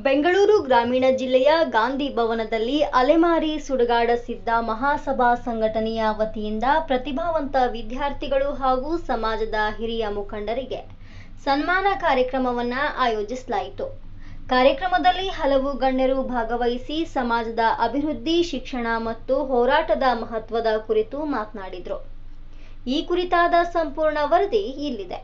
ಬೆಂಗಳೂರು ಗ್ರಾಮೀಣ ಜಿಲ್ಲೆಯ ಗಾಂಧಿ ಭವನದಲ್ಲಿ ಅಲೆಮಾರಿ ಸುಡುಗಾಡ ಸಿದ್ಧ ಮಹಾಸಭಾ ಸಂಘಟನೆಯ ವತಿಯಿಂದ ಪ್ರತಿಭಾವಂತ ವಿದ್ಯಾರ್ಥಿಗಳು ಹಾಗೂ ಸಮಾಜದ ಹಿರಿಯ ಮುಖಂಡರಿಗೆ ಸನ್ಮಾನ ಕಾರ್ಯಕ್ರಮವನ್ನು ಆಯೋಜಿಸಲಾಯಿತು. ಕಾರ್ಯಕ್ರಮದಲ್ಲಿ ಹಲವು ಗಣ್ಯರು ಭಾಗವಹಿಸಿ ಸಮಾಜದ ಅಭಿವೃದ್ಧಿ, ಶಿಕ್ಷಣ ಮತ್ತು ಹೋರಾಟದ ಮಹತ್ವದ ಕುರಿತು ಮಾತನಾಡಿದರು. ಈ ಕುರಿತಾದ ಸಂಪೂರ್ಣ ವರದಿ ಇಲ್ಲಿದೆ.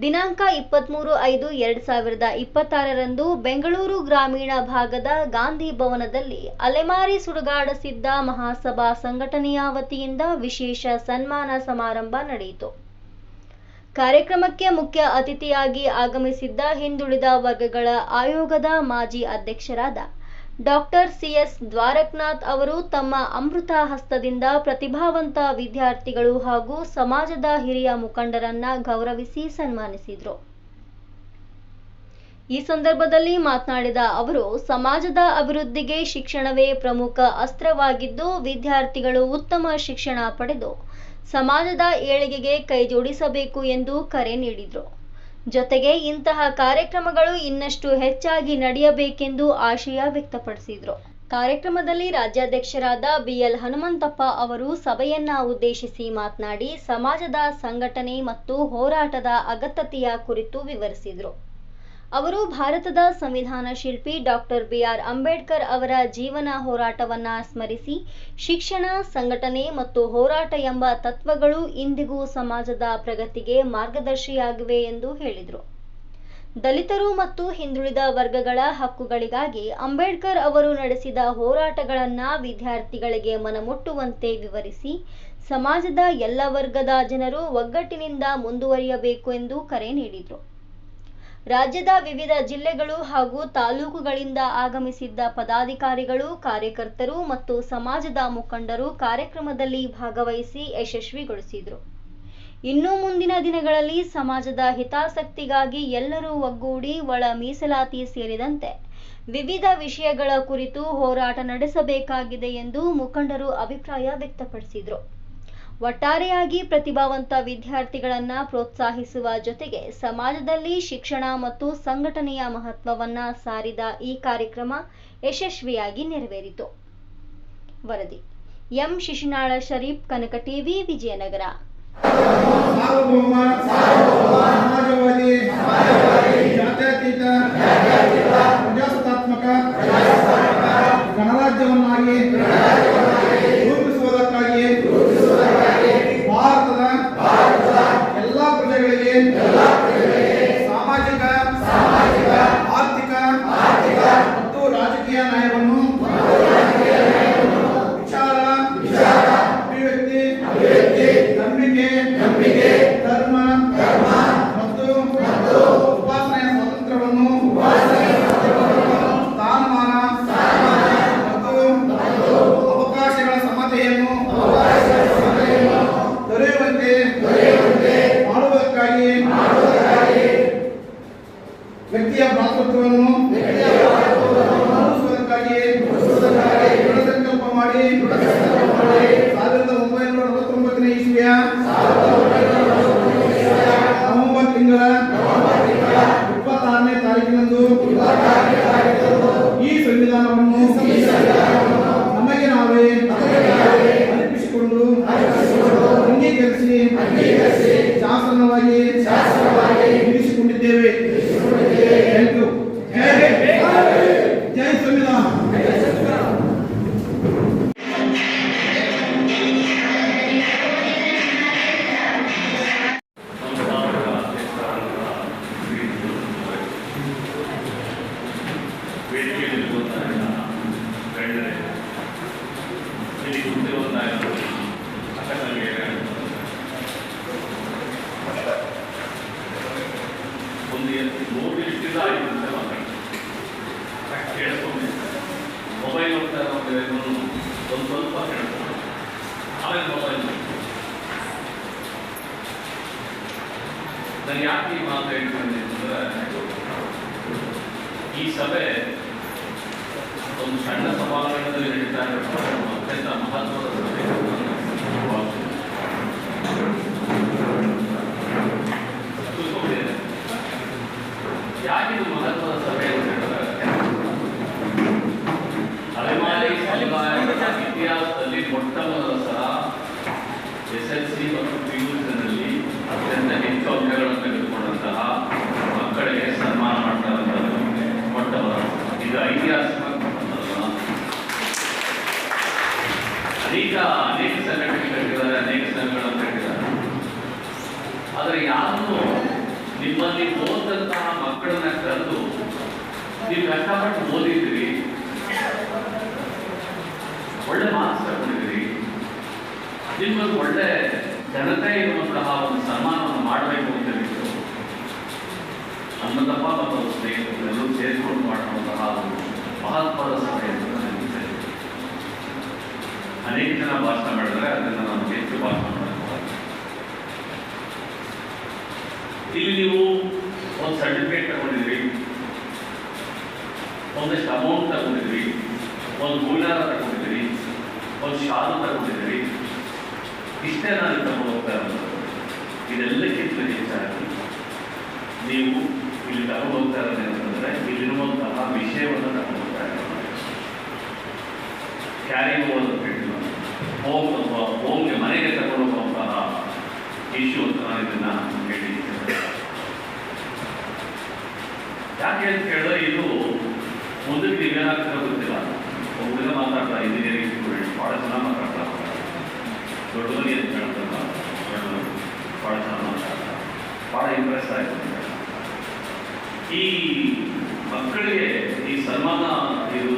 ದಿನಾಂಕ 23/5/2026ರಂದು ಬೆಂಗಳೂರು ಗ್ರಾಮೀಣ ಭಾಗದ ಗಾಂಧಿ ಭವನದಲ್ಲಿ ಅಲೆಮಾರಿ ಸುಡುಗಾಡ ಸಿದ್ಧ ಮಹಾಸಭಾ ಸಂಘಟನೆಯ ವತಿಯಿಂದ ವಿಶೇಷ ಸನ್ಮಾನ ಸಮಾರಂಭ ನಡೆಯಿತು. ಕಾರ್ಯಕ್ರಮಕ್ಕೆ ಮುಖ್ಯ ಅತಿಥಿಯಾಗಿ ಆಗಮಿಸಿದ್ದ ಹಿಂದುಳಿದ ವರ್ಗಗಳ ಆಯೋಗದ ಮಾಜಿ ಅಧ್ಯಕ್ಷರಾದ ಡಾಕ್ಟರ್ ಸಿ.ಎಸ್. ದ್ವಾರಕನಾಥ್ ಅವರು ತಮ್ಮ ಅಮೃತ ಹಸ್ತದಿಂದ ಪ್ರತಿಭಾವಂತ ವಿದ್ಯಾರ್ಥಿಗಳು ಹಾಗೂ ಸಮಾಜದ ಹಿರಿಯ ಮುಖಂಡರನ್ನ ಗೌರವಿಸಿ ಸನ್ಮಾನಿಸಿದರು. ಈ ಸಂದರ್ಭದಲ್ಲಿ ಮಾತನಾಡಿದ ಅವರು, ಸಮಾಜದ ಅಭಿವೃದ್ಧಿಗೆ ಶಿಕ್ಷಣವೇ ಪ್ರಮುಖ ಅಸ್ತ್ರವಾಗಿದ್ದು, ವಿದ್ಯಾರ್ಥಿಗಳು ಉತ್ತಮ ಶಿಕ್ಷಣ ಪಡೆದು ಸಮಾಜದ ಏಳಿಗೆಗೆ ಕೈಜೋಡಿಸಬೇಕು ಎಂದು ಕರೆ ನೀಡಿದರು. ಜೊತೆಗೆ ಇಂತಹ ಕಾರ್ಯಕ್ರಮಗಳು ಇನ್ನಷ್ಟು ಹೆಚ್ಚಾಗಿ ನಡೆಯಬೇಕೆಂದು ಆಶಯ ವ್ಯಕ್ತಪಡಿಸಿದರು. ಕಾರ್ಯಕ್ರಮದಲ್ಲಿ ರಾಜ್ಯಾಧ್ಯಕ್ಷರಾದ ಬಿ.ಎಲ್. ಹನುಮಂತಪ್ಪ ಅವರು ಸಭೆಯನ್ನ ಉದ್ದೇಶಿಸಿ ಮಾತನಾಡಿ, ಸಮಾಜದ ಸಂಘಟನೆ ಮತ್ತು ಹೋರಾಟದ ಅಗತ್ಯತೆಯ ಕುರಿತು ವಿವರಿಸಿದರು. ಅವರು ಭಾರತದ ಸಂವಿಧಾನ ಶಿಲ್ಪಿ ಡಾಕ್ಟರ್ ಬಿ.ಆರ್. ಅಂಬೇಡ್ಕರ್ ಅವರ ಜೀವನ ಹೋರಾಟವನ್ನ ಸ್ಮರಿಸಿ, ಶಿಕ್ಷಣ, ಸಂಘಟನೆ ಮತ್ತು ಹೋರಾಟ ಎಂಬ ತತ್ವಗಳು ಇಂದಿಗೂ ಸಮಾಜದ ಪ್ರಗತಿಗೆ ಮಾರ್ಗದರ್ಶಿಯಾಗಿವೆ ಎಂದು ಹೇಳಿದರು. ದಲಿತರು ಮತ್ತು ಹಿಂದುಳಿದ ವರ್ಗಗಳ ಹಕ್ಕುಗಳಿಗಾಗಿ ಅಂಬೇಡ್ಕರ್ ಅವರು ನಡೆಸಿದ ಹೋರಾಟಗಳನ್ನ ವಿದ್ಯಾರ್ಥಿಗಳಿಗೆ ಮನಮುಟ್ಟುವಂತೆ ವಿವರಿಸಿ, ಸಮಾಜದ ಎಲ್ಲ ವರ್ಗದ ಜನರು ಒಗ್ಗಟ್ಟಿನಿಂದ ಮುಂದುವರಿಯಬೇಕು ಎಂದು ಕರೆ ನೀಡಿದರು. ರಾಜ್ಯದ ವಿವಿಧ ಜಿಲ್ಲೆಗಳು ಹಾಗೂ ತಾಲೂಕುಗಳಿಂದ ಆಗಮಿಸಿದ್ದ ಪದಾಧಿಕಾರಿಗಳು, ಕಾರ್ಯಕರ್ತರು ಮತ್ತು ಸಮಾಜದ ಮುಖಂಡರು ಕಾರ್ಯಕ್ರಮದಲ್ಲಿ ಭಾಗವಹಿಸಿ ಯಶಸ್ವಿಗೊಳಿಸಿದರು. ಇನ್ನು ಮುಂದಿನ ದಿನಗಳಲ್ಲಿ ಸಮಾಜದ ಹಿತಾಸಕ್ತಿಗಾಗಿ ಎಲ್ಲರೂ ಒಗ್ಗೂಡಿ ಒಳ ಮೀಸಲಾತಿ ಸೇರಿದಂತೆ ವಿವಿಧ ವಿಷಯಗಳ ಕುರಿತು ಹೋರಾಟ ನಡೆಸಬೇಕಾಗಿದೆ ಎಂದು ಮುಖಂಡರು ಅಭಿಪ್ರಾಯ ವ್ಯಕ್ತಪಡಿಸಿದರು. ಒಟ್ಟಾರೆಯಾಗಿ ಪ್ರತಿಭಾವಂತ ವಿದ್ಯಾರ್ಥಿಗಳನ್ನ ಪ್ರೋತ್ಸಾಹಿಸುವ ಜೊತೆಗೆ ಸಮಾಜದಲ್ಲಿ ಶಿಕ್ಷಣ ಮತ್ತು ಸಂಘಟನೆಯ ಮಹತ್ವವನ್ನ ಸಾರಿದ ಈ ಕಾರ್ಯಕ್ರಮ ಯಶಸ್ವಿಯಾಗಿ ನೆರವೇರಿತು. ವರದಿ ಎಂ. ಶಿಶುನಾಳ ಶರೀಫ್, ಕನಕ ಟಿವಿ, ವಿಜಯನಗರ. ಸಮಾಜವಾದಿ, ಜಾತ್ಯತೀತ, ಪ್ರಜಾಸತ್ತಾತ್ಮಕ ಗಣರಾಜ್ಯವನ್ನಾಗಿ ರೂಪಿಸುವುದಕ್ಕಾಗಿ ಭಾರತದ ಎಲ್ಲ ಪ್ರಜೆಗಳಿಗೆ ಸಾಮಾಜಿಕ, ಆರ್ಥಿಕ ಮತ್ತು ರಾಜಕೀಯ ನ್ಯಾಯವನ್ನು ವಿಚಾರ, ಅಭಿವ್ಯಕ್ತಿ, ನಂಬಿಕೆ, ಧರ್ಮ ಮತ್ತು ಉಪಾಸನೆಯ ಸ್ವಾತಂತ್ರ್ಯವನ್ನು, ಸ್ಥಾನಮಾನ ಮತ್ತು ಅವಕಾಶಗಳ ಸಮತೆಯನ್ನು ದೊರೆಯುವಂತೆ ಮಾಡುವುದಕ್ಕಾಗಿ ವ್ಯಕ್ತಿಯ ಭ್ರಾತೃತ್ವವನ್ನು ಮೂಡಿಸುವುದಕ್ಕಾಗಿ ದೃಢ ಸಂಕಲ್ಪ ಮಾಡಿ 1949ನೇ ಇಸ್ವಿಯ ನವೆಂಬರ್ ತಿಂಗಳ 26ನೇ ತಾರೀಕಿನಂದು ಈ ಸಂವಿಧಾನವನ್ನು ನಮಗೆ ನಾವೇ ಅರ್ಪಿಸಿಕೊಂಡು ಅಂಗೀಕರಿಸಿ ಶಾಸನವಾಗಿ ಇರಿಸಿಕೊಂಡಿದ್ದೇವೆ. ಜೈ ಸಂವಿಧಾನ. ಮೊಬೈಲ್ ನೋಡ್ತಾ ಒಂದು ಸ್ವಲ್ಪ ಹೇಳ್ತಾರೆ, ಆಮೇಲೆ ಮೊಬೈಲ್ ನಾನು ಯಾಕೆ ಈ ಮಾತು ಹೇಳ್ತೀನಿ ಅಂದರೆ, ಈ ಸಭೆ ಒಂದು ಸಣ್ಣ ಸಭಾಂಗಣದಲ್ಲಿ ನಡೀತಾ ಇರೋ ಅತ್ಯಂತ ಮಹತ್ವದ ಸಭೆ. ಯಾಕೆ ಇದು ಮಹತ್ವದ ಸಭೆ ಅಂತ ಹೇಳಿದ್ರೆ, ಆದರೆ ಯಾರನ್ನು ನಿಮ್ಮಲ್ಲಿ ಓದಂತಹ ಮಕ್ಕಳನ್ನ ಕರೆದು ನೀವು ಕಷ್ಟಪಟ್ಟು ಓದಿದ್ದೀರಿ, ಒಳ್ಳೆ ಮಾರ್ಕ್ಸ್ ತಗೊಂಡಿದ್ದೀರಿ, ನಿಮ್ಮಲ್ಲಿ ಒಳ್ಳೆ ಜನತೆ ಇರುವಂತಹ ಒಂದು ಸನ್ಮಾನವನ್ನು ಮಾಡಬೇಕು ಅಂತ ಹೇಳಿದ್ರು ಹನುಮಂತಪ್ಪ ಮತ್ತು ಅವರ ಸ್ನೇಹಿತರು ಎಲ್ಲರೂ ಸೇರಿಕೊಂಡು ಮಾಡುವಂತಹ ಒಂದು ಮಹತ್ವದ ಸಭೆ ಅಂತ ನನಗೆ ತಿಳಿದಿದೆ. ಅನೇಕ ಜನ ಭಾಷಣ ಮಾಡಿದರೆ ಅದನ್ನು ನಾನು ಹೆಚ್ಚು ಭಾಷಣ ಮಾಡಬಹುದು. ಇಲ್ಲಿ ನೀವು ಒಂದು ಸರ್ಟಿಫಿಕೇಟ್ ತಗೊಂಡಿದ್ರಿ, ಒಂದಷ್ಟು ಅಮೌಂಟ್ ತಗೊಂಡಿದ್ರಿ, ಒಂದು ಹೂಲಾರ ತಗೊಂಡಿದ್ರಿ, ಒಂದು ಶಾಲು ತಗೊಂಡಿದ್ರಿ, ಇಷ್ಟೇ ನಾನು ತಗೊಂಡು ಹೋಗ್ತಾ ಇರೋದು. ಇದೆಲ್ಲಕ್ಕಿಂತ ಹೆಚ್ಚಾಗಿ ನೀವು ಇಲ್ಲಿ ತಗೊಂಡು ಹೋಗ್ತಾ ಇರೋದು ಅಂತಂದರೆ ಇಲ್ಲಿರುವಂತಹ ವಿಷಯವನ್ನು ತಗೊಂಡು ಹೋಗ್ತಾ ಇರೋದು. ಕ್ಯಾರಿ ಓವರ್ ಬಿಟ್ಟು ಹೋಗಿ ಮನೆಗೆ ತಗೊಂಡು ಹೋಗುವಂತಹ ಇಶ್ಯೂ ಅಂತ ನಾನು ಇದನ್ನು ಹೇಳಿದ್ದೇನೆ. ಯಾಕೆ ಅಂತ ಹೇಳಿದ್ರೆ ಇದು ಮುಂದಕ್ಕೆ ನೀವೇನಾಗ್ತಿರೋ ಗೊತ್ತಿಲ್ಲ. ಒಬ್ಬರಿಂದ ಮಾತಾಡ್ತಾ ಇಂಜಿನಿಯರಿಂಗ್ ಸ್ಟೂಡೆಂಟ್ ಭಾಳ ಚೆನ್ನಾಗಿ ಮಾತಾಡ್ತಾರೆ, ದೊಡ್ಡ ಮನೆ ಅಂತ ಹೇಳ್ತಾರಲ್ಲ, ಭಾಳ ಚೆನ್ನಾಗಿ ಮಾತಾಡ್ತಾರೆ, ಭಾಳ ಇಂಪ್ರೆಸ್ ಆಯಿತು. ಈ ಮಕ್ಕಳಿಗೆ ಈ ಸನ್ಮಾನ ಇದು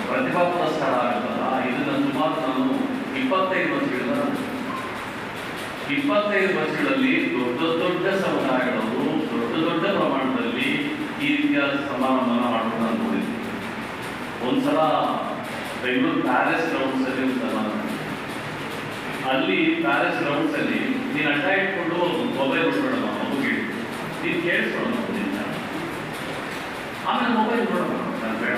ಪ್ರತಿಭಾ ಪುರಸ್ಕಾರ ಆಗುತ್ತಲ್ಲ, ಇದನ್ನು ಸುಮಾರು ನಾನು 25 ವರ್ಷಗಳಲ್ಲಿ ದೊಡ್ಡ ಸಮುದಾಯಗಳವರು ದೊಡ್ಡ ಪ್ರಮಾಣದಲ್ಲಿ ಈ ರೀತಿಯ ಸಮಾರಂಭನ ಮಾಡೋದು ನಾನು ನೋಡಿದ್ದೀನಿ. ಒಂದ್ಸಲ ಬೆಂಗಳೂರು ಪ್ಯಾಲೇಸ್ ಗ್ರೌಂಡ್ಸಲ್ಲಿ ಒಂದು ಸನ್ಮಾನ, ಅಲ್ಲಿ ಪ್ಯಾಲೇಸ್ ಗ್ರೌಂಡ್ಸಲ್ಲಿ ನೀನು ಅಡ್ಡ ಇಟ್ಕೊಂಡು ಮೊಬೈಲ್ ಬಿಟ್ಬಿಡೋಣ, ಮಗುಗೆ ನೀನು ಕೇಳಿಸ್ಕೊಡೋಣ ನಿನ್ನ, ಆಮೇಲೆ ಮೊಬೈಲ್ ನೋಡೋಣ. ನಾನು ಬೇಡ,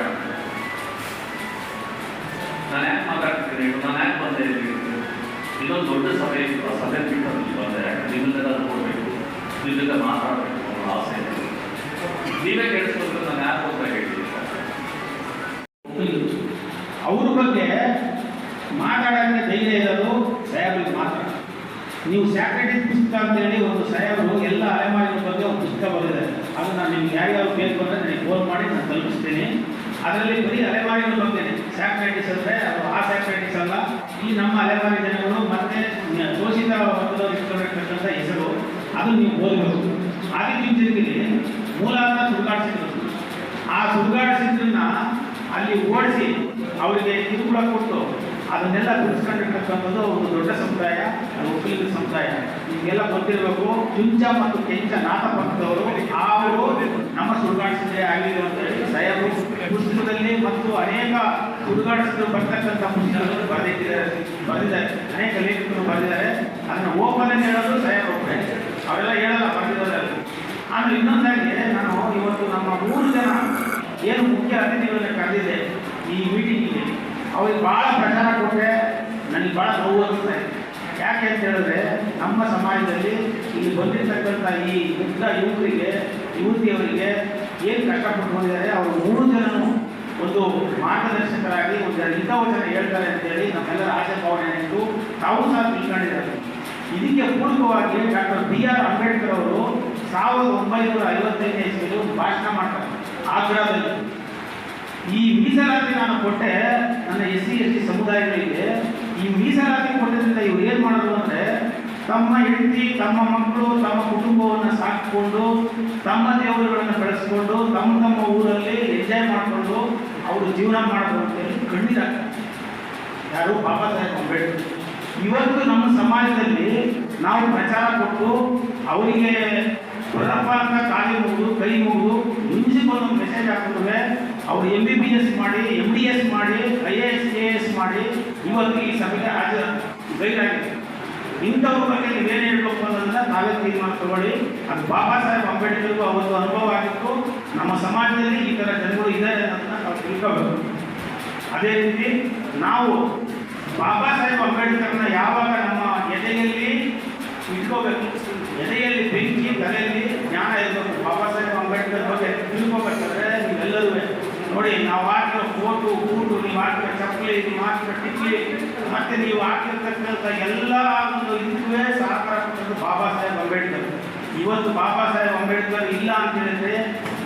ನಾನು ಯಾಕೆ ಮಾತಾಡ್ತೀನಿ, ನಾನು ಯಾಕೆ ಬಂದೆ, ಇನ್ನೊಂದು ದೊಡ್ಡ ಸಭೆ ಇತ್ತು, ಆ ಸಭೆ ಬಿಟ್ಟು ಬಂದೆ, ನಿಮ್ಮೆಲ್ಲ ನೋಡಬೇಕು, ನಿಮ್ಮ ಜೊತೆ ಮಾತಾಡಬೇಕು ಅನ್ನೋ ಆಸೆ ಇದೆ. ನೀವೇ ಕೇಳಿಸ್ಕೊಂಡ್ರೆ ನಾನು ಯಾಕೆ ಹೋಗ್ತಾ ಹೇಳ್ತೀನಿ. ಅವ್ರ ಬಗ್ಗೆ ಮಾತಾಡೋಕ್ಕೆ ಧೈರ್ಯ ಇರೋದು ಸಾಹೇಬ್ರಿಗೆ ಮಾತ್ರ. ನೀವು ಸ್ಯಾಕ್ರೆಟಿಸ್ ಪುಸ್ತಕ ಅಂತೇಳಿ ಒಂದು ಸಾಹೇಬರು ಎಲ್ಲ ಅಲೆಮಾರಿಗಳ ಬಗ್ಗೆ ಒಂದು ಪುಸ್ತಕ ಬರೆದಿದ್ದಾರೆ. ಅದು ನಾನು ನಿಮ್ಗೆ ಯಾರ್ಯಾರು ಬೇಕು ಅಂದರೆ ನನಗೆ ಫೋನ್ ಮಾಡಿ ನಾನು ತಲುಪಿಸ್ತೀನಿ. ಅದರಲ್ಲಿ ಬರೀ ಅಲೆಮಾರಿಗಳ ಬಗ್ಗೆ, ಸ್ಯಾಕ್ರೆಟಿಸ್ ಅಂದರೆ ಅದು ಆ ಸ್ಯಾಕ್ರೆಟಿಸ್ ಅಲ್ಲ, ಈ ನಮ್ಮ ಅಲೆಮಾರಿ ಜನಗಳು ಮತ್ತೆ ಶೋಷಿತ ವರ್ಗದವರು ಇಟ್ಕೊಂಡಿರ್ತಕ್ಕಂಥ ಹೆಸರು, ಅದು ನೀವು ಓದಬೇಕು. ಆದಿಚುಂಚನಗಿರಿ ಮೂಲಾಧಾರ ಸುಡುಗಾಡಿಸಿದ್ರು. ಆ ಸುಡುಗಾಡಿಸಿದ್ರನ್ನ ಅಲ್ಲಿ ಓಡಿಸಿ ಅವರಿಗೆ ಕಿರುಕುಳ ಕೊಟ್ಟು ಅದನ್ನೆಲ್ಲ ಗುರುತಿಸ್ಕೊಂಡಿರ್ತಕ್ಕಂಥದ್ದು ಒಂದು ದೊಡ್ಡ ಸಮುದಾಯ, ಅದು ಒಕ್ಕಲಿಗರ ಸಮುದಾಯ. ನಿಮಗೆಲ್ಲ ಗೊತ್ತಿರಬೇಕು, ಚುಂಚ ಮತ್ತು ಕೆಂಚ ನಾಥ ಪಂಥದವರು ಅವರು ನಮ್ಮ ಸುಡುಗಾಡಿಸಿದ್ರೆ ಆಗಿದೆ ಅಂತ ಹೇಳಿ ಸಾಹೇಬರು ಪುಸ್ತಕದಲ್ಲಿ ಮತ್ತು ಅನೇಕ ಸುಡುಗಾಡಿಸಿದ್ರು ಬರ್ತಕ್ಕಂಥ ಪುಸ್ತಕಗಳು ಬರೆದಿದ್ದಾರೆ. ಅನೇಕ ಲೇಖಕರು ಬರೆದಿದ್ದಾರೆ. ಅದನ್ನು ಓಪನ್ ಹೇಳೋದು ಸಾಹೇಬರು ಅವರೆಲ್ಲ ಹೇಳಲ್ಲ, ಬರೆದಿರೋದ್ರಲ್ಲಿ. ಆಮೇಲೆ ಇನ್ನೊಂದಾಗಿ ನಾನು ಇವತ್ತು ನಮ್ಮ 3 ಜನ ಏನು ಮುಖ್ಯ ಅತಿಥಿಗಳನ್ನ ಕರೆದಿದೆ ಈ ಮೀಟಿಂಗಿಗೆ, ಅವ್ರಿಗೆ ಭಾಳ ಪ್ರಚಾರ ಕೊಟ್ಟರೆ ನನಗೆ ಭಾಳ ನೋವು ಅನಿಸ್ತಾ ಇದೆ. ಯಾಕೆ ಅಂತ ಹೇಳಿದ್ರೆ ನಮ್ಮ ಸಮಾಜದಲ್ಲಿ ಇಲ್ಲಿ ಬಂದಿರತಕ್ಕಂಥ ಈ ಮುಗ್ಧ ಯುವತಿಯವರಿಗೆ ಏನು ಕಷ್ಟಪಟ್ಟು ಬಂದಿದ್ದಾರೆ, ಅವರು 3 ಜನನು ಒಂದು ಮಾರ್ಗದರ್ಶಕರಾಗಿ ಒಂದು ಹಿತವಚನ ಹೇಳ್ತಾರೆ ಅಂತೇಳಿ ನಮ್ಮೆಲ್ಲರ ಆಸೆ ಭಾವನೆ ಇತ್ತು. ತಾವು ಸಹ ತಿಳ್ಕೊಂಡಿದ್ದಾರೆ. ಇದಕ್ಕೆ ಪೂರಕವಾಗಿ ಡಾಕ್ಟರ್ BR ಅಂಬೇಡ್ಕರ್ ಅವರು 1955ನೇ ಇಸ್ವಿಯಲ್ಲಿ ಒಂದು ಭಾಷಣ ಮಾಡ್ತಾರೆ ಆಗ್ರಾದಲ್ಲಿ. ಈ ಮೀಸಲಾತಿ ನಾನು ಕೊಟ್ಟೆ ನನ್ನ SC ST ಸಮುದಾಯಗಳಿಗೆ. ಈ ಮೀಸಲಾತಿ ಕೊಟ್ಟದ್ರಿಂದ ಇವ್ರು ಏನು ಮಾಡೋದು ಅಂದರೆ ತಮ್ಮ ಹೆಂಡತಿ, ತಮ್ಮ ಮಕ್ಕಳು, ತಮ್ಮ ಕುಟುಂಬವನ್ನು ಸಾಕಿಕೊಂಡು ತಮ್ಮ ದೇವರುಗಳನ್ನು ಬೆಳೆಸ್ಕೊಂಡು ತಮ್ಮ ಊರಲ್ಲಿ ಎಂಜಾಯ್ ಮಾಡಿಕೊಂಡು ಅವರು ಜೀವನ ಮಾಡೋದು ಅಂತೇಳಿ ಕಣ್ಣೀರಾಗ್ತಾರೆ. ಯಾರು? ಬಾಬಾ ಸಾಹೇಬ್ ಅಂಬೇಡ್ಕರ್. ಇವತ್ತು ನಮ್ಮ ಸಮಾಜದಲ್ಲಿ ನಾವು ಪ್ರಚಾರ ಕೊಟ್ಟು ಅವರಿಗೆ ಬರಪ್ಪ ಅಂತ ಕಾಲಿ ಮುಗಿದು ಕೈ ಮುಗಿದು ನಿಮಿಷಕ್ಕೊಂದು ಮೆಸೇಜ್ ಹಾಕಿದ್ರೆ ಅವರು MBBS ಮಾಡಿ MDS ಮಾಡಿ IAS AS ಮಾಡಿ ಇವತ್ತು ಈ ಸಭೆಗೆ ಗೈರಾಗಿದೆ. ಇಂಥವ್ರ ಬಗ್ಗೆ ನೀವೇನು ಹೇಳ್ಬೇಕು ಅನ್ನೋದನ್ನ ನಾವೇ ತೀರ್ಮಾನ ತಗೊಳ್ಳಿ. ಅದು ಬಾಬಾ ಸಾಹೇಬ್ ಅಂಬೇಡ್ಕರ್ಗೂ ಅವತ್ತು ಅನುಭವ ಆಗಿತ್ತು. ನಮ್ಮ ಸಮಾಜದಲ್ಲಿ ಈ ಥರ ಜನಗಳು ಇದ್ದಾರೆ ಅನ್ನೋದನ್ನ ನಾವು ತಿಳ್ಕೋಬೇಕು. ಅದೇ ರೀತಿ ನಾವು ಬಾಬಾ ಸಾಹೇಬ್ ಅಂಬೇಡ್ಕರ್ನ ಯಾವಾಗ ನಮ್ಮ ಎದೆಯಲ್ಲಿ ಇಟ್ಕೋಬೇಕು, ಎದೆಯಲ್ಲಿ ಬೆಂಕಿ, ತಲೆಯಲ್ಲಿ ಜ್ಞಾನ ಇರಬೇಕು. ಬಾಬಾ ಸಾಹೇಬ್ ಅಂಬೇಡ್ಕರ್ ಬಗ್ಗೆ ತಿಳ್ಕೋಬೇಕಾದ್ರೆ ನೀವೆಲ್ಲರೂ ನೋಡಿ, ನಾವು ಹಾಕಿರೋ ಕೋಟು ಬೂಟು, ನೀವು ಹಾಕಿರೋ ಚಪ್ಪಲಿ, ನೀವು ಹಾಕಿರೋ ಟಿಕ್ಲಿ, ಮತ್ತೆ ನೀವು ಹಾಕಿರ್ತಕ್ಕಂಥ ಎಲ್ಲ ಒಂದು ಇದಕ್ಕೆ ಸಹಕಾರ ಕೊಟ್ಟದ್ದು ಬಾಬಾ ಸಾಹೇಬ್ ಅಂಬೇಡ್ಕರ್. ಇವತ್ತು ಬಾಬಾ ಸಾಹೇಬ್ ಅಂಬೇಡ್ಕರ್ ಇಲ್ಲ ಅಂತ ಹೇಳಿದ್ರೆ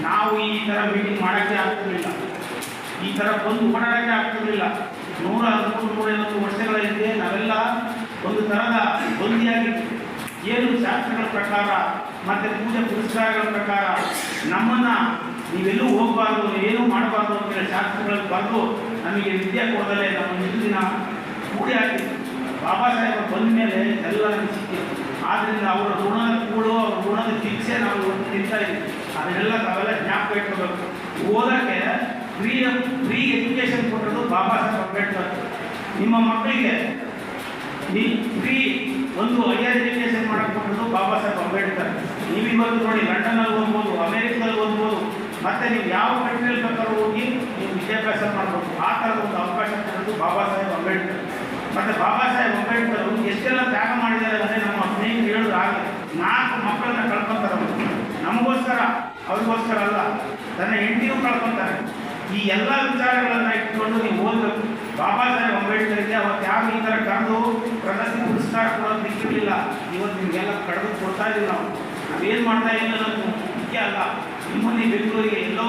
ನಾವು ಈ ಥರ ಮೀಟಿಂಗ್ ಮಾಡೋಕ್ಕೆ ಆಗ್ತಿರಲಿಲ್ಲ, ಈ ಥರ ಬಂದು ಓಡಾಡೋಕ್ಕೆ ಆಗ್ತಿರಲಿಲ್ಲ. 150-150 ವರ್ಷಗಳ ಹಿಂದೆ ನಾವೆಲ್ಲ ಒಂದು ಥರದ ಬಂದಿಯಾಗಿತ್ತು. ಏನು ಶಾಸ್ತ್ರಗಳ ಪ್ರಕಾರ ಮತ್ತು ಪೂಜೆ ಪುರಸ್ಕಾರಗಳ ಪ್ರಕಾರ ನಮ್ಮನ್ನು ನೀವೆಲ್ಲೂ ಹೋಗಬಾರ್ದು, ಏನೂ ಮಾಡಬಾರ್ದು ಅಂತೇಳಿ ಶಾಸ್ತ್ರಗಳಲ್ಲಿ ಬರೆದು ನಮಗೆ ವಿದ್ಯೆ ಕೊಡದಲ್ಲೇ ನಮ್ಮ ಇಷ್ಟು ದಿನ ಕೂಡಿ ಹಾಕಿ ಬಾಬಾ ಸಾಹೇಬರು ಬಂದ ಮೇಲೆ ಎಲ್ಲ ನಮಗೆ ಸಿಕ್ಕಿತ್ತು. ಆದ್ದರಿಂದ ಅವರ ಋಣದ ಕೂಡು, ಅವರ ಋಣದ ಶಿಕ್ಷೆ ನಾವು ಇವತ್ತು ತಿಂತಾ ಇದ್ದೀವಿ. ಅದನ್ನೆಲ್ಲ ತಾವೆಲ್ಲ ಜ್ಞಾಪಕ ಇಟ್ಕೋಬೇಕು. ಓದೋಕ್ಕೆ ಫ್ರೀ ಎಜುಕೇಷನ್ ಕೊಟ್ಟಿರೋದು ಬಾಬಾ ಸಾಹೇಬ್ ಅಂಬೇಡ್ಕರ್. ನಿಮ್ಮ ಮಕ್ಕಳಿಗೆ ಫ್ರೀ ಒಂದು ಹೈಯರ್ ಎಜುಕೇಷನ್ ಮಾಡಕ್ಕೆ ಕೊಟ್ಟಿರೋದು ಬಾಬಾ ಸಾಹೇಬ್ ಅಂಬೇಡ್ಕರ್. ನೀವು ಇವತ್ತು ನೋಡಿ ಲಂಡನ್ನಲ್ಲಿ ಓದ್ಬೋದು, ಅಮೇರಿಕದಲ್ಲಿ ಓದ್ಬೋದು, ಮತ್ತು ನೀವು ಯಾವ ಕಂಟ್ರಿಯಲ್ಲಿ ಬೇಕಾದ್ರೂ ಹೋಗಿ ನೀವು ವಿದ್ಯಾಭ್ಯಾಸ ಮಾಡ್ಬೋದು. ಆ ಥರದ ಒಂದು ಅವಕಾಶ ಕೊಡೋದು ಬಾಬಾ ಸಾಹೇಬ್ ಅಂಬೇಡ್ಕರ್. ಮತ್ತು ಬಾಬಾ ಸಾಹೇಬ್ ಅಂಬೇಡ್ಕರ್ ಎಷ್ಟೆಲ್ಲ ತ್ಯಾಗ ಮಾಡಿದ್ದಾರೆ ಅಂದರೆ ನಮ್ಮ ಸ್ನೇಹಿತರು ಹೇಳಿದ್ರು ಹಾಗೆ 4 ಮಕ್ಕಳನ್ನ ಕಳ್ಕೊತಾರೆ. ನಮಗೋಸ್ಕರ, ಅವ್ರಿಗೋಸ್ಕರ ಅಲ್ಲ, ತನ್ನ ಹೆಂಡತಿನೂ ಕಳ್ಕೊತಾರೆ. ಈ ಎಲ್ಲ ವಿಚಾರಗಳನ್ನು ಇಟ್ಕೊಂಡು ನೀವು ಓದಬೇಕು. ಬಾಬಾ ಸಾಹೇಬ್ ಅಂಬೇಡ್ಕರ್ಗೆ ಅವತ್ತು ಯಾವ ಈ ಥರ ಕರೆದು ಪ್ರಶಸ್ತಿ ಪುರಸ್ಕಾರ ಕೊಡೋದು ಸಿಕ್ಕಿರಲಿಲ್ಲ. ಇವತ್ತು ನಿಮಗೆಲ್ಲ ಕಳೆದು ಕೊಡ್ತಾ ಇದ್ದೀವಿ. ನಾವೇನು ಮಾಡ್ತಾ ಇಲ್ಲ ಅನ್ನೋದು ಮುಖ್ಯ ಅಲ್ಲ. ನಿಮ್ಮಲ್ಲಿ ಬೆಂಗಳೂರಿಗೆ ಎಲ್ಲೋ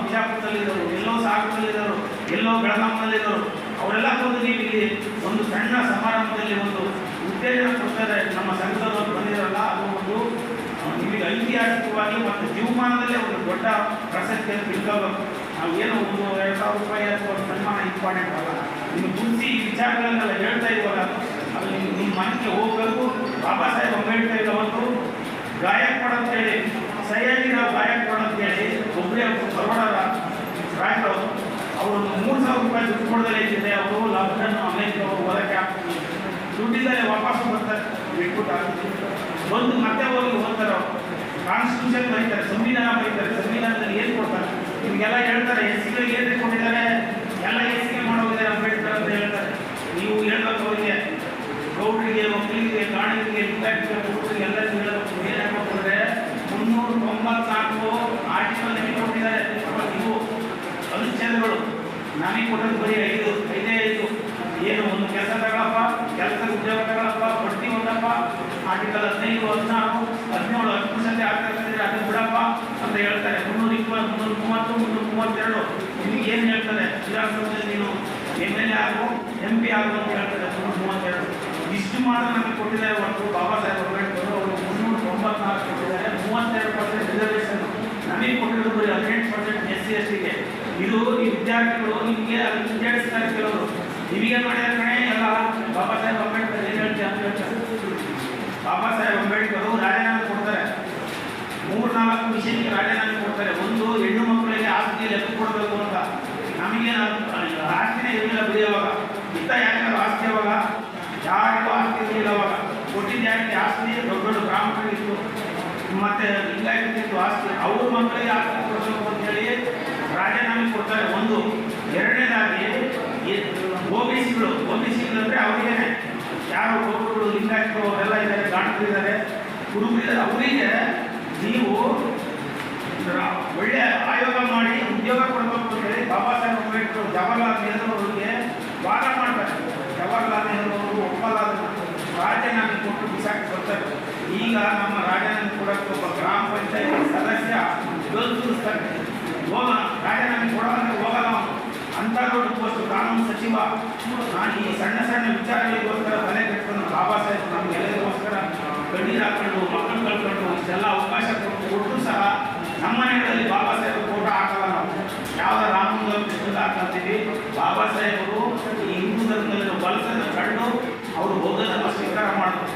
ಬಿಜಾಪುರದಲ್ಲಿರೋರು, ಎಲ್ಲೋ ಸಾಗರದಲ್ಲಿರೋರು, ಎಲ್ಲೋ ಬೆಳಗಾವಿನಲ್ಲಿರೋರು ಅವರೆಲ್ಲ ಬಂದು ನೀವು ಇಲ್ಲಿ ಒಂದು ಸಣ್ಣ ಸಮಾರಂಭದಲ್ಲಿ ಒಂದು ಉತ್ತೇಜನ ಕೊಡ್ತಾರೆ. ನಮ್ಮ ಸಂಘದವರು ಬಂದಿರಲ್ಲ, ಅದು ಒಂದು ನಿಮಗೆ ಐತಿಹಾಸಿಕವಾಗಿ ಮತ್ತು ಜೀವಮಾನದಲ್ಲೇ ಒಂದು ದೊಡ್ಡ ಪ್ರಶಸ್ತಿಯನ್ನು ತಿಳ್ಕೋಬೇಕು. ನಾವು ಏನು 1,000-2,000 ರೂಪಾಯಿ ಅಥವಾ ಸನ್ಮಾನ ಇಂಪಾರ್ಟೆಂಟ್ ಅಲ್ಲ. ನಿಮಗೆ ಗುರುತಿ ಈ ವಿಚಾರಗಳನ್ನೆಲ್ಲ ಹೇಳ್ತಾ ಇರುವಾಗ ಅದು ನಿಮ್ಮ ಮನಕ್ಕೆ ಹೋಗಬೇಕು. ಬಾಬಾ ಸಾಹೇಬ್ ಅಂಬೇಡ್ಕರ್ ಅವತ್ತು ಗಾಯಕ್ವಾಡ ಅಂತೇಳಿ, ಸಯ್ಯಾಜಿರಾವ್ ಗಾಯಕ್ವಾಡ ಅಂತೇಳಿ ಒಬ್ಬರೇ ಬರೋಡರ ರಾಯರವರು ಅವರು 3,000 ರೂಪಾಯಿ ದುಡ್ಡು ಕೊಡದಲ್ಲೇ ಇದ್ದಿದೆ. ಅವರು ಲಂಡನ್ ಅಮೇರಿಕ ಅವರು ಓದಕ್ಕೆ ಆಗ್ತದೆ, ದುಡ್ಡಿದ್ದರೆ ವಾಪಸ್ ಬರ್ತಾರೆ, ಬಿಟ್ಬಿಟ್ಟು ಬಂದು ಮತ್ತೆ ಹೋಗಿ ಓದ್ತಾರೆ. ಅವರು ಕಾನ್ಸ್ಟಿಟ್ಯೂಷನ್ ಬರೀತಾರೆ, ಸಂವಿಧಾನ ಬರೀತಾರೆ. ಸಂವಿಧಾನದಲ್ಲಿ ಏನು ಕೊಡ್ತಾರೆ ನಿಮಗೆಲ್ಲ ಹೇಳ್ತಾರೆ. ಎಸ್ಸಿಗಳಿಗೆ ಏನು ಕೊಟ್ಟಿದ್ದಾರೆ, ಎಲ್ಲ ಎಸ್ಸಿಗೆ ಮಾಡೋಗಿದ್ದಾರೆ ಅಂಬೇಡ್ಕರ್ ಅಂತ ಹೇಳ್ತಾರೆ. ನೀವು ಹೇಳ್ಬೇಕು ಅವರಿಗೆ, ಗೌಡರಿಗೆ, ಒಕ್ಕಲಿಗೆ, ಗಾಣಿಗೆ, ಲಿಂಗಾಯತರಿಗೆ, ಹುಡುಗರಿಗೆ ಎಲ್ಲರಿಗೂ ಹೇಳಬೇಕು. ಏನು ಹೇಳ್ಬೇಕು ಅಂದರೆ 394 ಆರ್ಟಿಕಲ್ ನಮಗೆ ಕೊಟ್ಟಿದ್ದಾರೆ. ಇವು ಅನುಚ್ಛೇದಗಳು ನಮಗೆ ಕೊಟ್ಟದ್ದು ಬರೀ 5 ಏನು ಒಂದು ಕೆಲಸ ತಗೊಳಪ್ಪ, ಕೆಲಸ ಉದ್ಯೋಗ ತಗೊಳಪ್ಪ, ಬಡ್ಡಿ ಒಂದಪ್ಪ, ಆರ್ಟಿಕಲ್ 15, 16, 17 10% ಆಗ್ತದೆ ಅದನ್ನು ಬಿಡಪ್ಪ ಅಂತ ಹೇಳ್ತಾರೆ. 320, 330, 332 ನಿಮಗೆ ಏನು ಹೇಳ್ತಾರೆ, ವಿಧಾನಸಭೆಯಲ್ಲಿ ನೀನು MLA ಆಗು, MP ಆಗು ಅಂತ ಹೇಳ್ತಾರೆ. 332 ಇಷ್ಟು ಮಾತ್ರ ನಮಗೆ ಕೊಟ್ಟಿದ್ದಾರೆ. ಹೊರತು ಬಾಬಾ ಸಾಹೇಬ್ ಅಂಬೇಡ್ಕರ್ ಅವರು 394 ಕೊಟ್ಟಿದ್ದಾರೆ. 32% ರಿಸರ್ವೇಷನ್ ನಮಗೆ ಕೊಟ್ಟಿರೋದು ಬರೀ 18% SC STಗೆ. ಇದು ಈ ವಿದ್ಯಾರ್ಥಿಗಳು ನಿಮಗೆ ಅದನ್ನು ವಿಚಾರಿಸ್ತಾರೆ. ಕೆಲವರು ನಿಮಗೆ ಮಾಡಿದ ಕಣೆ ಎಲ್ಲ ಬಾಬಾ ಸಾಹೇಬ್ ಅಂಬೇಡ್ಕರ್ ಏನು ಹೇಳ್ತೀವಿ ಅಂತ ಹೇಳ್ತಾರೆ. ಬಾಬಾ ಸಾಹೇಬ್ ಅಂಬೇಡ್ಕರ್ ರಾಜೀನಾಮೆ ಕೊಡ್ತಾರೆ. 3-4 ವಿಷಯಕ್ಕೆ ರಾಜೀನಾಮೆ ಕೊಡ್ತಾರೆ. ಒಂದು, ಹೆಣ್ಣು ಮಕ್ಕಳಿಗೆ ಆಸ್ತಿ ಲೆಕ್ಕ ಕೊಡಬೇಕು ಅಂತ. ನಮಗೆ ಆಸ್ತಿನೇ ಇರಲಿಲ್ಲ ಬಿಡಿಯುವಾಗ, ಇತ್ತ ಯಾರಿಗಾರು ಆಸ್ತಿ ಅವಾಗ ಯಾರಿಗೂ ಆಸ್ತಿ ಇರಲಿಲ್ಲ. ಅವಾಗ ಕೊಟ್ಟಿದ್ದ ಯಾರಿಗೆ ಆಸ್ತಿ ದೊಡ್ಡ ದೊಡ್ಡ ಬ್ರಾಹ್ಮಣರಿಗಿತ್ತು, ಮತ್ತು ಲಿಂಗಾಯತರಿಗಿತ್ತು ಆಸ್ತಿ. ಅವ್ರ ಮಕ್ಕಳಿಗೆ ಆಸ್ತಿ ಕೊಡಬೇಕು ಅಂತೇಳಿ ರಾಜೀನಾಮೆ ಕೊಡ್ತಾರೆ. ಒಂದು. ಎರಡನೇದಾಗಿ OBCಗಳು ಅಂದರೆ ಅವರಿಗೇನೆ ಯಾರು ಗೌಡರು, ಲಿಂಗಾಯತರು ಅವರೆಲ್ಲ ಇದ್ದಾರೆ, ಗಾಣಿಗರಿದ್ದಾರೆ, ಹುಡುಗರಿದ್ದಾರೆ, ಅವರಿಗೆ ನೀವು ಒಳ್ಳೆಯ ಆಯೋಗ ಮಾಡಿ ಉದ್ಯೋಗ ಕೊಡಬೇಕು ಅಂತೇಳಿ ಬಾಬಾ ಸಾಹೇಬ್ ಅಂಬೇಡ್ಕರ್ ಜವಾಹರ್ಲಾಲ್ ನೆಹರು ಅವರಿಗೆ ವಾದ ಮಾಡ್ತಾರೆ. ಜವಾಹರ್ಲಾಲ್ ನೆಹರು ಅವರು ಒಪ್ಪಲ್ಲ, ರಾಜೀನಾಮೆ ಕೊಟ್ಟು ಬಿಸಾಕಿ ಬರ್ತಾರೆ. ಈಗ ನಮ್ಮ ರಾಜೀನಾಮೆ ಕೊಡೋಕ್ಕೆ ಒಬ್ಬ ಗ್ರಾಮ ಪಂಚಾಯತ್ ಸದಸ್ಯ ಗಲ್ತಿಸ್ತಾರೆ. ರಾಜೀನಾಮೆ ಕೊಡೋದಂದ್ರೆ ಹೋಗಲ್ಲ ಅವನು. ಅಂಥ ದೊಡ್ಡ ಪೋಸ್ಟ್ ಕಾನೂನು ಸಚಿವ. ನಾನು ಈ ಸಣ್ಣ ಸಣ್ಣ ವಿಚಾರಗಳಿಗೋಸ್ಕರ ತಲೆ ಕೆಟ್ಕೊಂಡು ಬಾಬಾ ಸಾಹೇಬ್ ನಮಗೆಲ್ಲರಿಗೋಸ್ಕರ ಕಣ್ಣೀರು ಹಾಕೊಂಡು, ಮಕ್ಕಳು ಕಳ್ಕೊಂಡು ಇಷ್ಟೆಲ್ಲ ಅವಕಾಶ ಕೊಟ್ಟು ಸಹ ನಮ್ಮ ಮನೆಗಳಲ್ಲಿ ಬಾಬಾ ಸಾಹೇಬ್ ಫೋಟೋ ಹಾಕಲ್ಲ. ನಾವು ಯಾವುದೋ ರಾಮಂದ್ರ ಕೃಷ್ಣದ ಹಾಕಂತೀವಿ. ಬಾಬಾ ಸಾಹೇಬರು ಈ ಹಿಂದೂ ಧರ್ಮದಲ್ಲಿರೋ ಬಲಸನ್ನು ಕಂಡು ಅವರು ಬೌದ್ಧ ಧರ್ಮ ಸ್ವೀಕಾರ ಮಾಡಿದ್ರು.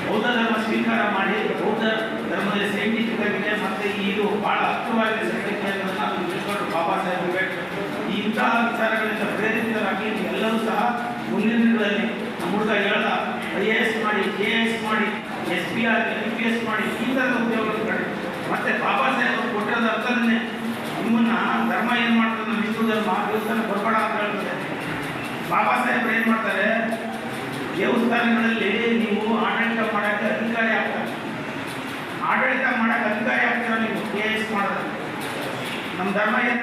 ಬೌದ್ಧ ಧರ್ಮ ಸ್ವೀಕಾರ ಮಾಡಿ ಬೌದ್ಧ ಧರ್ಮದಲ್ಲಿ ಸೈಂಟಿಫಿಕ್ ಆಗಿದೆ ಮತ್ತು ಇದು ಭಾಳ ಹತ್ತಿರವಾಗಿದೆ ಸೈಂಟಿಫಿಕ್ ಅನ್ನೋದನ್ನು ತಿಳ್ಕೊಂಡು ಬಾಬಾ ಸಾಹೇಬ್ ಅಂಬೇಡ್ಕರ್ ಇಂತಹ ವಿಚಾರಗಳಿಂದ ಪ್ರೇರಿತರಾಗಿ ಎಲ್ಲರೂ ಸಹ ಮುಂದಿನ ದಿನಗಳಲ್ಲಿ ನಮ್ಮ ಹುಡುಗ ಹೇಳ್ದ IAS ಮಾಡಿ, KS ಮಾಡಿ, SPR, MPS ಮಾಡಿ, ಈ ಥರದ ಉದ್ಯೋಗಗಳು ಕಡೆ. ಮತ್ತು ಬಾಬಾ ಸಾಹೇಬರು ಕೊಟ್ಟಿರೋದ ಅರ್ಥನೇ ನಿಮ್ಮನ್ನು ಧರ್ಮ ಏನು ಮಾಡ್ತಾರೆ, ನಮ್ಮ ಹಿಂದೂ ಧರ್ಮ ದೇವಸ್ಥಾನ ಬರಬೇಡ ಅಂತ ಹೇಳ್ತಾರೆ. ಬಾಬಾ ಸಾಹೇಬರು ಏನು ಮಾಡ್ತಾರೆ, ದೇವಸ್ಥಾನಗಳಲ್ಲಿ ನೀವು ಆಡಳಿತ ಮಾಡೋಕ್ಕೆ ಅಧಿಕಾರಿ ಆಗ್ತಾರೆ. ಆಡಳಿತ ಮಾಡೋಕ್ಕೆ ಅಧಿಕಾರಿ ಆಗ್ತೀರ ನೀವು KS ಮಾಡಿದ್ರೆ. ನಮ್ಮ ಧರ್ಮ